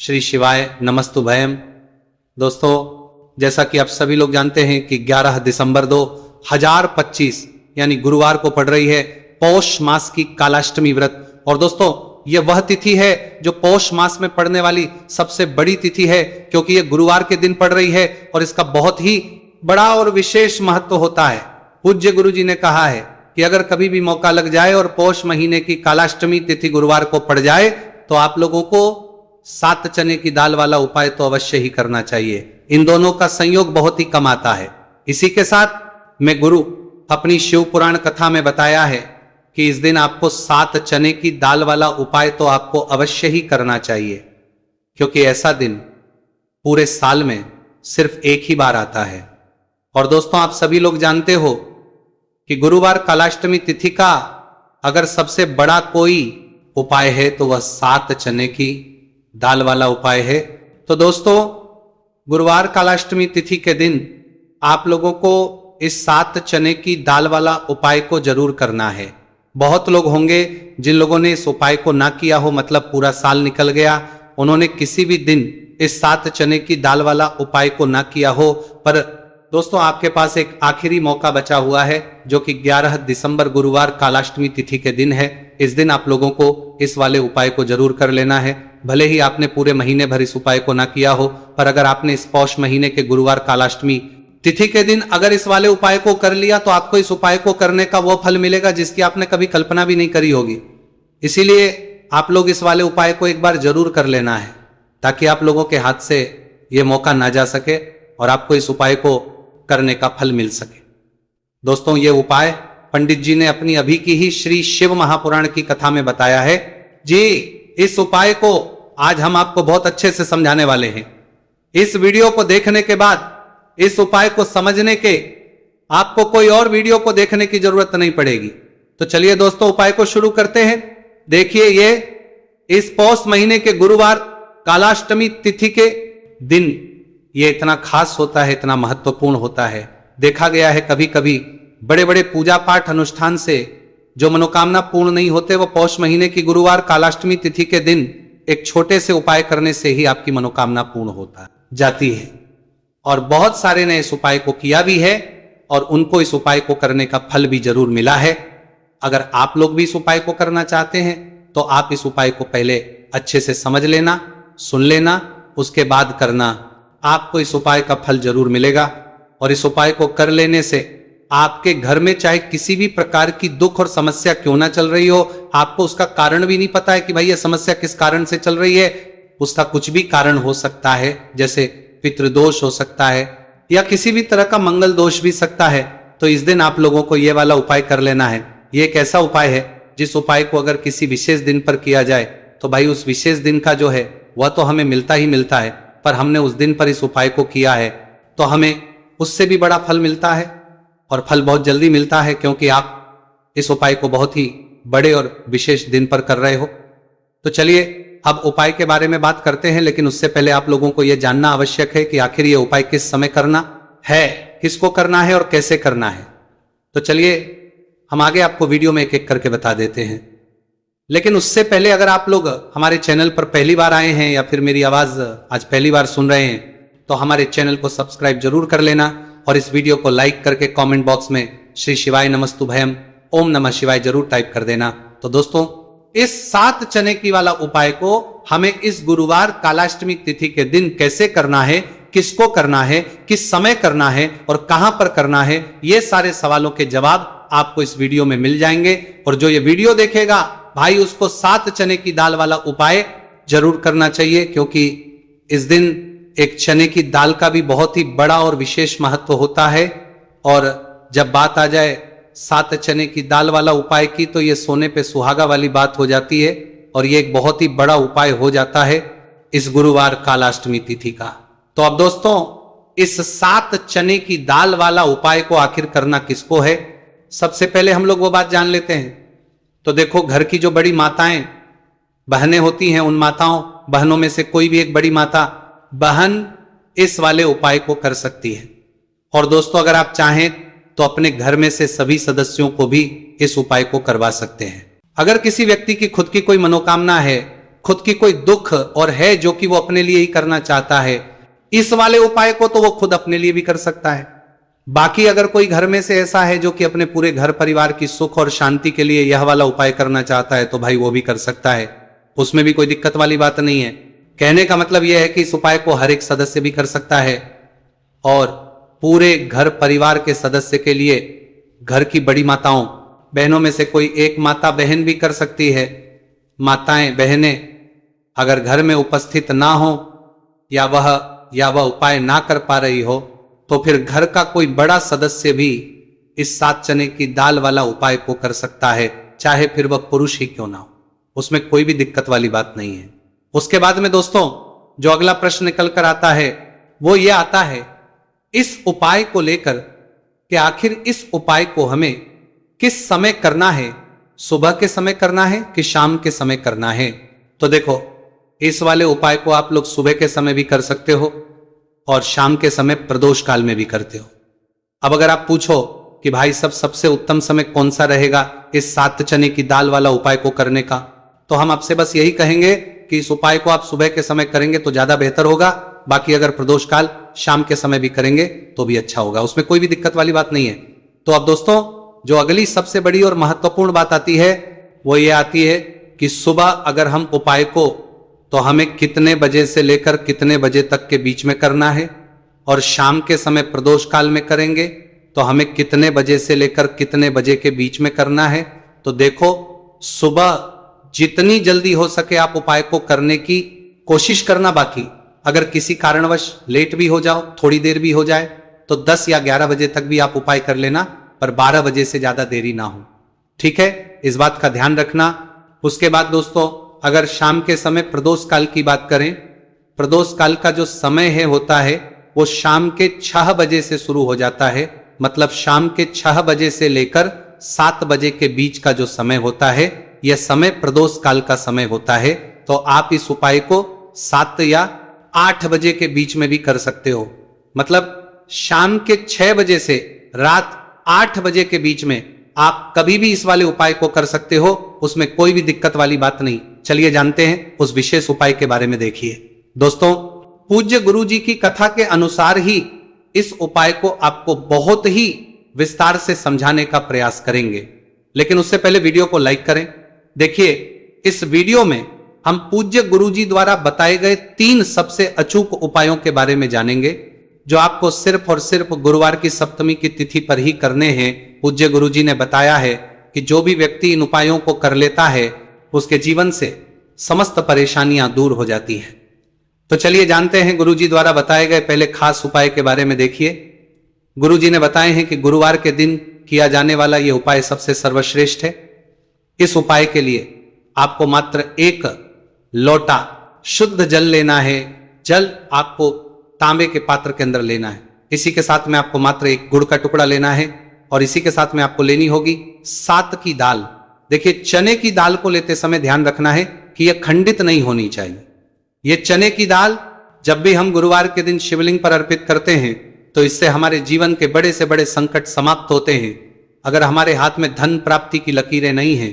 श्री शिवाय नमस्तुभयम। दोस्तों, जैसा कि आप सभी लोग जानते हैं कि 11 दिसंबर 2025 यानी गुरुवार को पड़ रही है पौष मास की कालाष्टमी व्रत। और दोस्तों, यह वह तिथि है जो पौष मास में पड़ने वाली सबसे बड़ी तिथि है, क्योंकि यह गुरुवार के दिन पड़ रही है और इसका बहुत ही बड़ा और विशेष महत्व होता है। पूज्य गुरु जी ने कहा है कि अगर कभी भी मौका लग जाए और पौष महीने की कालाष्टमी तिथि गुरुवार को पड़ जाए तो आप लोगों को 7 चने की दाल वाला उपाय तो अवश्य ही करना चाहिए। इन दोनों का संयोग बहुत ही कम आता है। इसी के साथ मैं गुरु अपनी शिव पुराण कथा में बताया है कि इस दिन आपको 7 चने की दाल वाला उपाय तो आपको अवश्य ही करना चाहिए, क्योंकि ऐसा दिन पूरे साल में सिर्फ एक ही बार आता है। और दोस्तों, आप सभी लोग जानते हो कि गुरुवार कालाष्टमी तिथि का अगर सबसे बड़ा कोई उपाय है तो वह 7 चने की दाल वाला उपाय है। तो दोस्तों, गुरुवार कालाष्टमी तिथि के दिन आप लोगों को इस 7 चने की दाल वाला उपाय को जरूर करना है। बहुत लोग होंगे जिन लोगों ने इस उपाय को ना किया हो, मतलब पूरा साल निकल गया, उन्होंने किसी भी दिन इस 7 चने की दाल वाला उपाय को ना किया हो। पर दोस्तों, आपके पास एक आखिरी मौका बचा हुआ है, जो कि 11 दिसंबर गुरुवार कालाष्टमी तिथि के दिन है। इस दिन आप लोगों को इस वाले उपाय को जरूर कर लेना है। भले ही आपने पूरे महीने भर इस उपाय को ना किया हो, पर अगर आपने इस पौष महीने के गुरुवार कालाष्टमी तिथि के दिन अगर इस वाले उपाय को कर लिया तो आपको इस उपाय को करने का वो फल मिलेगा जिसकी आपने कभी कल्पना भी नहीं करी होगी। इसीलिए आप लोग इस वाले उपाय को एक बार जरूर कर लेना है, ताकि आप लोगों के हाथ से ये मौका ना जा सके और आपको इस उपाय को करने का फल मिल सके। दोस्तों, ये उपाय पंडित जी ने अपनी अभी की ही श्री शिव महापुराण की कथा में बताया है जी। इस उपाय को आज हम आपको बहुत अच्छे से समझाने वाले हैं। इस वीडियो को देखने के बाद इस उपाय को समझने के आपको कोई और वीडियो को देखने की जरूरत नहीं पड़ेगी। तो चलिए दोस्तों, उपाय को शुरू करते हैं। देखिए, ये इस पौष महीने के गुरुवार कालाष्टमी तिथि के दिन ये इतना खास होता है, इतना महत्वपूर्ण होता है। देखा गया है कभी कभी बड़े बड़े पूजा पाठ अनुष्ठान से जो मनोकामना पूर्ण नहीं होते, वो पौष महीने की गुरुवार कालाष्टमी तिथि के दिन एक छोटे से उपाय करने से ही आपकी मनोकामना पूर्ण होता जाती है। और बहुत सारे ने इस उपाय को किया भी है और उनको इस उपाय को करने का फल भी जरूर मिला है। अगर आप लोग भी इस उपाय को करना चाहते हैं तो आप इस उपाय को पहले अच्छे से समझ लेना, सुन लेना, उसके बाद करना। आपको इस उपाय का फल जरूर मिलेगा। और इस उपाय को कर लेने से आपके घर में चाहे किसी भी प्रकार की दुख और समस्या क्यों ना चल रही हो, आपको उसका कारण भी नहीं पता है कि भाई ये समस्या किस कारण से चल रही है, उसका कुछ भी कारण हो सकता है, जैसे पितृदोष हो सकता है या किसी भी तरह का मंगल दोष भी सकता है। तो इस दिन आप लोगों को ये वाला उपाय कर लेना है। ये एक ऐसा उपाय है जिस उपाय को अगर किसी विशेष दिन पर किया जाए तो भाई उस विशेष दिन का जो है वह तो हमें मिलता ही मिलता है, पर हमने उस दिन पर इस उपाय को किया है तो हमें उससे भी बड़ा फल मिलता है, और फल बहुत जल्दी मिलता है, क्योंकि आप इस उपाय को बहुत ही बड़े और विशेष दिन पर कर रहे हो। तो चलिए अब उपाय के बारे में बात करते हैं, लेकिन उससे पहले आप लोगों को यह जानना आवश्यक है कि आखिर ये उपाय किस समय करना है, किसको करना है और कैसे करना है। तो चलिए हम आगे आपको वीडियो में एक एक करके बता देते हैं। लेकिन उससे पहले अगर आप लोग हमारे चैनल पर पहली बार आए हैं या फिर मेरी आवाज आज पहली बार सुन रहे हैं तो हमारे चैनल को सब्सक्राइब जरूर कर लेना और इस वीडियो को लाइक करके कमेंट बॉक्स में श्री शिवाय नमस्तुभयम ओम नमः शिवाय जरूर टाइप कर देना। तो दोस्तों, इस 7 चने की वाला उपाय को हमें इस गुरुवार कालाष्टमी तिथि के दिन कैसे करना है, किसको करना है, किस समय करना है और कहां पर करना है, ये सारे सवालों के जवाब आपको इस वीडियो में मिल जाएंगे। और जो ये वीडियो देखेगा भाई उसको 7 चने की दाल वाला उपाय जरूर करना चाहिए, क्योंकि इस दिन एक चने की दाल का भी बहुत ही बड़ा और विशेष महत्व होता है। और जब बात आ जाए 7 चने की दाल वाला उपाय की तो ये सोने पे सुहागा वाली बात हो जाती है और ये एक बहुत ही बड़ा उपाय हो जाता है इस गुरुवार कालाष्टमी तिथि का। तो अब दोस्तों, इस 7 चने की दाल वाला उपाय को आखिर करना किसको है, सबसे पहले हम लोग वो बात जान लेते हैं। तो देखो, घर की जो बड़ी माताएं बहनें होती हैं, उन माताओं बहनों में से कोई भी एक बड़ी माता बहन इस वाले उपाय को कर सकती है। और दोस्तों, अगर आप चाहें तो अपने घर में से सभी सदस्यों को भी इस उपाय को करवा सकते हैं। अगर किसी व्यक्ति की खुद की कोई मनोकामना है, खुद की कोई दुख और है जो कि वो अपने लिए ही करना चाहता है, इस वाले उपाय को तो वो खुद अपने लिए भी कर सकता है। बाकी अगर कोई घर में से ऐसा है जो कि अपने पूरे घर परिवार की सुख और शांति के लिए यह वाला उपाय करना चाहता है तो भाई वो भी कर सकता है, उसमें भी कोई दिक्कत वाली बात नहीं है। कहने का मतलब यह है कि इस उपाय को हर एक सदस्य भी कर सकता है और पूरे घर परिवार के सदस्य के लिए घर की बड़ी माताओं बहनों में से कोई एक माता बहन भी कर सकती है। माताएं बहनें अगर घर में उपस्थित ना हो या वह उपाय ना कर पा रही हो तो फिर घर का कोई बड़ा सदस्य भी इस 7 चने की दाल वाला उपाय को कर सकता है, चाहे फिर वह पुरुष ही क्यों ना हो, उसमें कोई भी दिक्कत वाली बात नहीं है। उसके बाद में दोस्तों जो अगला प्रश्न निकल कर आता है वो ये आता है इस उपाय को लेकर कि आखिर इस उपाय को हमें किस समय करना है, सुबह के समय करना है कि शाम के समय करना है। तो देखो इस वाले उपाय को आप लोग सुबह के समय भी कर सकते हो और शाम के समय प्रदोष काल में भी करते हो। अब अगर आप पूछो कि भाई सबसे उत्तम समय कौन सा रहेगा इस 7 चने की दाल वाला उपाय को करने का, तो हम आपसे बस यही कहेंगे कि इस उपाय को आप सुबह के समय करेंगे तो ज्यादा बेहतर होगा। बाकी अगर प्रदोष काल शाम के समय भी करेंगे तो भी अच्छा होगा, उसमें कोई भी दिक्कत वाली बात नहीं है। तो अब दोस्तों जो अगली सबसे बड़ी और महत्वपूर्ण बात आती है वो ये आती है कि सुबह अगर हम उपाय को तो हमें कितने बजे से लेकर कितने बजे तक के बीच में करना है और शाम के समय प्रदोष काल में करेंगे तो हमें कितने बजे से लेकर कितने बजे के बीच में करना है। तो देखो सुबह जितनी जल्दी हो सके आप उपाय को करने की कोशिश करना। बाकी अगर किसी कारणवश लेट भी हो जाओ, थोड़ी देर भी हो जाए तो 10 या 11 बजे तक भी आप उपाय कर लेना, पर 12 बजे से ज्यादा देरी ना हो, ठीक है, इस बात का ध्यान रखना। उसके बाद दोस्तों अगर शाम के समय प्रदोष काल की बात करें, प्रदोष काल का जो समय है होता है वो शाम के 6 बजे से शुरू हो जाता है, मतलब शाम के 6 बजे से लेकर 7 बजे के बीच का जो समय होता है यह समय प्रदोष काल का समय होता है। तो आप इस उपाय को 7 या 8 बजे के बीच में भी कर सकते हो, मतलब शाम के 6 बजे से रात 8 बजे के बीच में आप कभी भी इस वाले उपाय को कर सकते हो, उसमें कोई भी दिक्कत वाली बात नहीं। चलिए जानते हैं उस विशेष उपाय के बारे में। देखिए दोस्तों पूज्य गुरु जी की कथा के अनुसार ही इस उपाय को आपको बहुत ही विस्तार से समझाने का प्रयास करेंगे, लेकिन उससे पहले वीडियो को लाइक करें। देखिए इस वीडियो में हम पूज्य गुरु जी द्वारा बताए गए 3 सबसे अचूक उपायों के बारे में जानेंगे जो आपको सिर्फ और सिर्फ गुरुवार की सप्तमी की तिथि पर ही करने हैं। पूज्य गुरु जी ने बताया है कि जो भी व्यक्ति इन उपायों को कर लेता है उसके जीवन से समस्त परेशानियां दूर हो जाती हैं। तो चलिए जानते हैं गुरु जी द्वारा बताए गए पहले खास उपाय के बारे में। देखिए गुरु जी ने बताए हैं कि गुरुवार के दिन किया जाने वाला यह उपाय सबसे सर्वश्रेष्ठ है। इस उपाय के लिए आपको मात्र 1 लोटा शुद्ध जल लेना है। जल आपको तांबे के पात्र के अंदर लेना है। इसी के साथ में आपको मात्र 1 गुड़ का टुकड़ा लेना है और इसी के साथ में आपको लेनी होगी 7 की दाल। देखिए चने की दाल को लेते समय ध्यान रखना है कि यह खंडित नहीं होनी चाहिए। यह चने की दाल जब भी हम गुरुवार के दिन शिवलिंग पर अर्पित करते हैं तो इससे हमारे जीवन के बड़े से बड़े संकट समाप्त होते हैं। अगर हमारे हाथ में धन प्राप्ति की लकीरें नहीं हैं,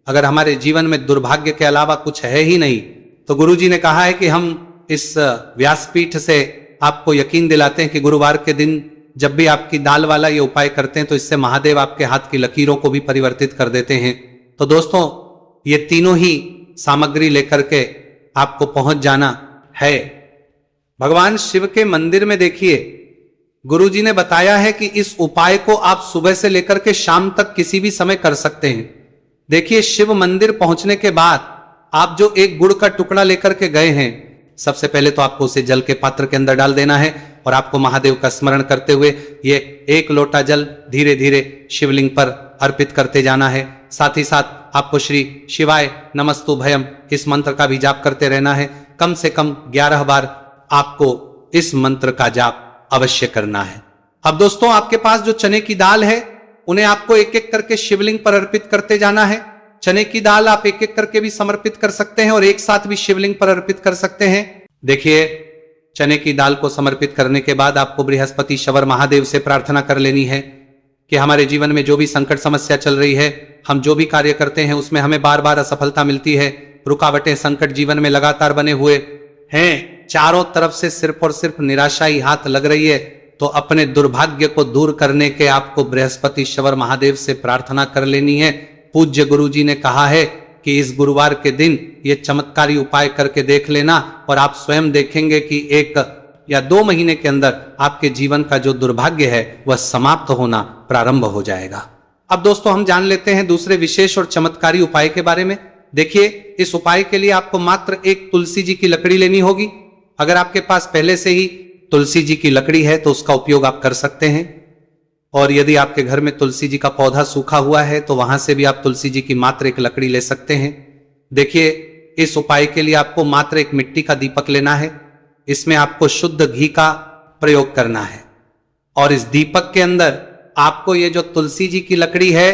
अगर हमारे जीवन में दुर्भाग्य के अलावा कुछ है ही नहीं, तो गुरु जी ने कहा है कि हम इस व्यासपीठ से आपको यकीन दिलाते हैं कि गुरुवार के दिन जब भी आपकी दाल वाला ये उपाय करते हैं तो इससे महादेव आपके हाथ की लकीरों को भी परिवर्तित कर देते हैं। तो दोस्तों ये तीनों ही सामग्री लेकर के आपको पहुंच जाना है भगवान शिव के मंदिर में। देखिए गुरु जी ने बताया है कि इस उपाय को आप सुबह से लेकर के शाम तक किसी भी समय कर सकते हैं। देखिए शिव मंदिर पहुंचने के बाद आप जो 1 गुड़ का टुकड़ा लेकर के गए हैं, सबसे पहले तो आपको उसे जल के पात्र के अंदर डाल देना है और आपको महादेव का स्मरण करते हुए ये 1 लोटा जल धीरे धीरे शिवलिंग पर अर्पित करते जाना है। साथ ही साथ आपको श्री शिवाय नमस्तु भयम इस मंत्र का भी जाप करते रहना है। कम से कम 11 बार आपको इस मंत्र का जाप अवश्य करना है। अब दोस्तों आपके पास जो चने की दाल है उन्हें आपको एक एक करके शिवलिंग पर अर्पित करते जाना है। चने की दाल आप एक एक करके भी समर्पित कर सकते हैं और एक साथ भी शिवलिंग पर अर्पित कर सकते हैं। देखिए चने की दाल को समर्पित करने के बाद आपको बृहस्पति शवर महादेव से प्रार्थना कर लेनी है कि हमारे जीवन में जो भी संकट समस्या चल रही है, हम जो भी कार्य करते हैं उसमें हमें बार बार असफलता मिलती है, रुकावटें संकट जीवन में लगातार बने हुए हैं, चारों तरफ से सिर्फ और सिर्फ निराशा ही हाथ लग रही है, तो अपने दुर्भाग्य को दूर करने के आपको बृहस्पतिश्वर महादेव से प्रार्थना कर लेनी है। पूज्य गुरु जी ने कहा है कि इस गुरुवार के दिन ये चमत्कारी उपाय करके देख लेना और आप स्वयं देखेंगे कि 1 या 2 महीने के अंदर आपके जीवन का जो दुर्भाग्य है वह समाप्त होना प्रारंभ हो जाएगा। अब दोस्तों हम जान लेते हैं दूसरे विशेष और चमत्कारी उपाय के बारे में। देखिए, इस उपाय के लिए आपको मात्र एक तुलसी जी की लकड़ी लेनी होगी। अगर आपके पास पहले से ही तुलसी जी की लकड़ी है तो उसका उपयोग आप कर सकते हैं, और यदि आपके घर में तुलसी जी का पौधा सूखा हुआ है तो वहां से भी आप तुलसी जी की मात्र एक लकड़ी ले सकते हैं। देखिए, इस उपाय के लिए आपको मात्र एक मिट्टी का दीपक लेना है। इसमें आपको शुद्ध घी का प्रयोग करना है और इस दीपक के अंदर आपको ये जो तुलसी जी की लकड़ी है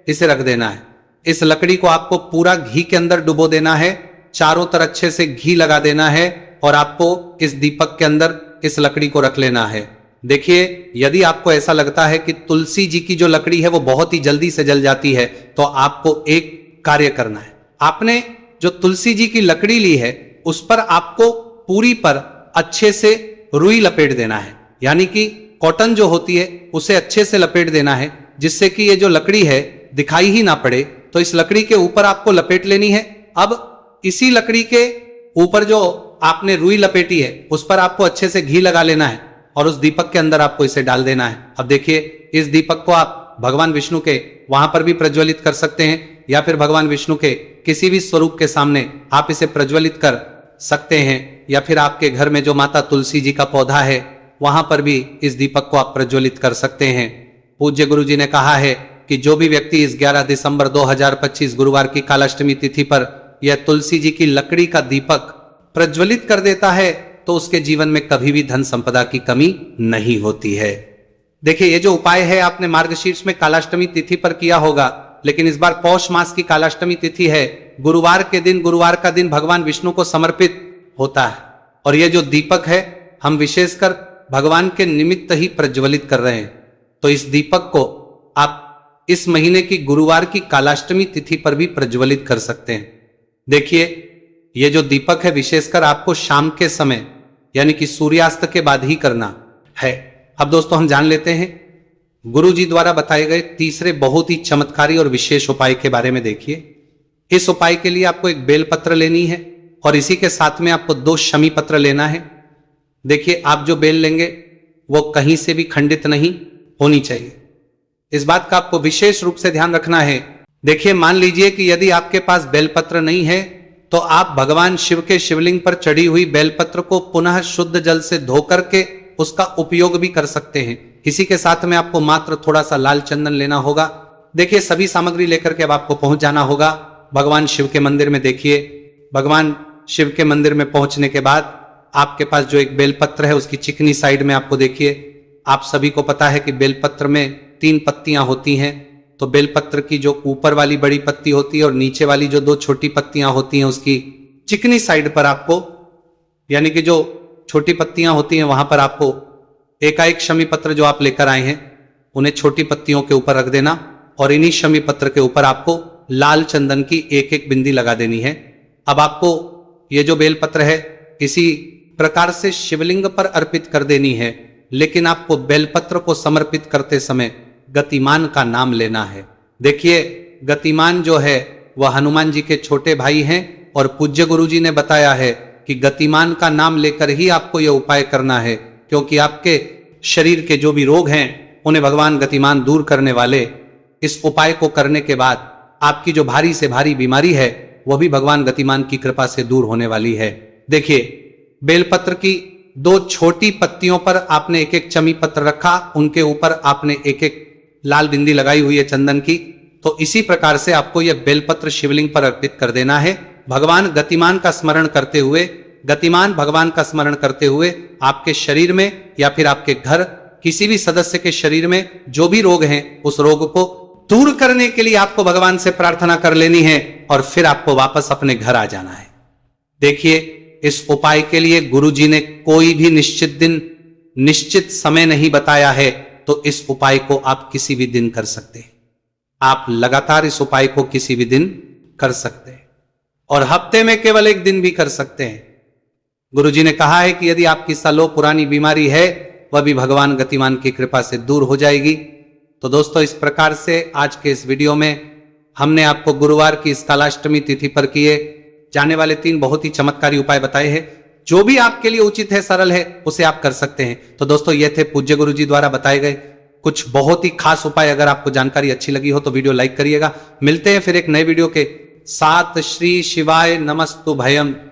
इसे रख देना है। इस लकड़ी को आपको पूरा घी के अंदर डुबो देना है, चारों तरफ अच्छे से घी लगा देना है और आपको इस दीपक के अंदर इस लकड़ी को रख लेना है। देखिए, यदि आपको ऐसा लगता है कि तुलसी जी की जो लकड़ी है वो बहुत ही जल्दी से जल जाती है तो आपको एक कार्य करना है। आपने जो तुलसी जी की लकड़ी ली है उस पर आपको पूरी पर अच्छे से रुई लपेट देना है, यानी कि कॉटन जो होती है उसे अच्छे से लपेट देना है, जिससे कि ये जो लकड़ी है दिखाई ही ना पड़े। तो इस लकड़ी के ऊपर आपको लपेट लेनी है। अब इसी लकड़ी के ऊपर जो आपने रुई लपेटी है उस पर आपको अच्छे से घी लगा लेना है और उस दीपक के अंदर आपको इसे डाल देना है। अब देखिए, इस दीपक को आप भगवान विष्णु के वहां पर भी प्रज्वलित कर सकते हैं या फिर भगवान विष्णु के किसी भी स्वरूप के सामने आप इसे प्रज्वलित कर सकते हैं, या फिर आपके घर में जो माता तुलसी जी का पौधा है वहां पर भी इस दीपक को आप प्रज्वलित कर सकते हैं। पूज्य गुरु जी ने कहा है कि जो भी व्यक्ति इस 11 दिसंबर 2025 गुरुवार की कालाष्टमी तिथि पर यह तुलसी जी की लकड़ी का दीपक प्रज्वलित कर देता है तो उसके जीवन में कभी भी धन संपदा की कमी नहीं होती है। देखिए, ये जो उपाय है आपने मार्गशीर्ष में कालाष्टमी तिथि पर किया होगा, लेकिन इस बार पौष मास की कालाष्टमी तिथि है, गुरुवार के दिन, गुरुवार का दिन भगवान विष्णु को समर्पित होता है और ये जो दीपक है हम विशेषकर भगवान के निमित्त ही प्रज्वलित कर रहे हैं। तो इस दीपक को आप इस महीने की गुरुवार की कालाष्टमी तिथि पर भी प्रज्वलित कर सकते हैं। देखिए, ये जो दीपक है विशेषकर आपको शाम के समय यानी कि सूर्यास्त के बाद ही करना है। अब दोस्तों हम जान लेते हैं गुरु जी द्वारा बताए गए तीसरे बहुत ही चमत्कारी और विशेष उपाय के बारे में। देखिए, इस उपाय के लिए आपको एक बेलपत्र लेनी है और इसी के साथ में आपको 2 शमी पत्र लेना है। देखिए, आप जो बेल लेंगे वो कहीं से भी खंडित नहीं होनी चाहिए, इस बात का आपको विशेष रूप से ध्यान रखना है। देखिए, मान लीजिए कि यदि आपके पास बेलपत्र नहीं है तो आप भगवान शिव के शिवलिंग पर चढ़ी हुई बेलपत्र को पुनः शुद्ध जल से धो करके उसका उपयोग भी कर सकते हैं। इसी के साथ में आपको मात्र थोड़ा सा लाल चंदन लेना होगा। देखिए, सभी सामग्री लेकर के अब आपको पहुंच जाना होगा भगवान शिव के मंदिर में। देखिए, भगवान शिव के मंदिर में पहुंचने के बाद आपके पास जो एक बेलपत्र है उसकी चिकनी साइड में आपको देखिए, आप सभी को पता है कि बेलपत्र में 3 पत्तियां होती हैं। तो बेलपत्र की जो ऊपर वाली बड़ी पत्ती होती है और नीचे वाली जो 2 छोटी पत्तियां होती हैं उसकी चिकनी साइड पर आपको, यानी कि जो छोटी पत्तियां होती हैं वहां पर आपको एकाएक शमी पत्र जो आप लेकर आए हैं उन्हें छोटी पत्तियों के ऊपर रख देना और इन्हीं शमी पत्र के ऊपर आपको लाल चंदन की एक बिंदी लगा देनी है। अब आपको ये जो बेलपत्र है इसी प्रकार से शिवलिंग पर अर्पित कर देनी है, लेकिन आपको बेलपत्र को समर्पित करते समय गतिमान का नाम लेना है। देखिए, गतिमान जो है वह हनुमान जी के छोटे भाई हैं और पूज्य गुरु जी ने बताया है कि गतिमान का नाम लेकर ही आपको यह उपाय करना है, क्योंकि आपके शरीर के जो भी रोग हैं उन्हें भगवान गतिमान दूर करने वाले। इस उपाय को करने के बाद आपकी जो भारी से भारी बीमारी है वह भी भगवान गतिमान की कृपा से दूर होने वाली है। देखिए, बेलपत्र की 2 छोटी पत्तियों पर आपने एक चमी पत्र रखा, उनके ऊपर आपने एक लाल बिंदी लगाई हुई है चंदन की। तो इसी प्रकार से आपको यह बेलपत्र शिवलिंग पर अर्पित कर देना है। भगवान गतिमान का स्मरण करते हुए, गतिमान भगवान का स्मरण करते हुए आपके शरीर में या फिर आपके घर किसी भी सदस्य के शरीर में जो भी रोग हैं उस रोग को दूर करने के लिए आपको भगवान से प्रार्थना कर लेनी है और फिर आपको वापस अपने घर आ जाना है। देखिए, इस उपाय के लिए गुरु जी ने कोई भी निश्चित दिन, निश्चित समय नहीं बताया है, तो इस उपाय को आप किसी भी दिन कर सकते हैं। आप लगातार इस उपाय को किसी भी दिन कर सकते हैं। और हफ्ते में केवल एक दिन भी कर सकते हैं। गुरुजी ने कहा है कि यदि आपकी सालों पुरानी बीमारी है वह भी भगवान गतिमान की कृपा से दूर हो जाएगी। तो दोस्तों, इस प्रकार से आज के इस वीडियो में हमने आपको गुरुवार की इस कालाष्टमी तिथि पर किए जाने वाले 3 बहुत ही चमत्कारी उपाय बताए हैं। जो भी आपके लिए उचित है, सरल है, उसे आप कर सकते हैं। तो दोस्तों, ये थे पूज्य गुरुजी द्वारा बताए गए कुछ बहुत ही खास उपाय। अगर आपको जानकारी अच्छी लगी हो तो वीडियो लाइक करिएगा। मिलते हैं फिर एक नए वीडियो के साथ। श्री शिवाय नमस्तु भयम।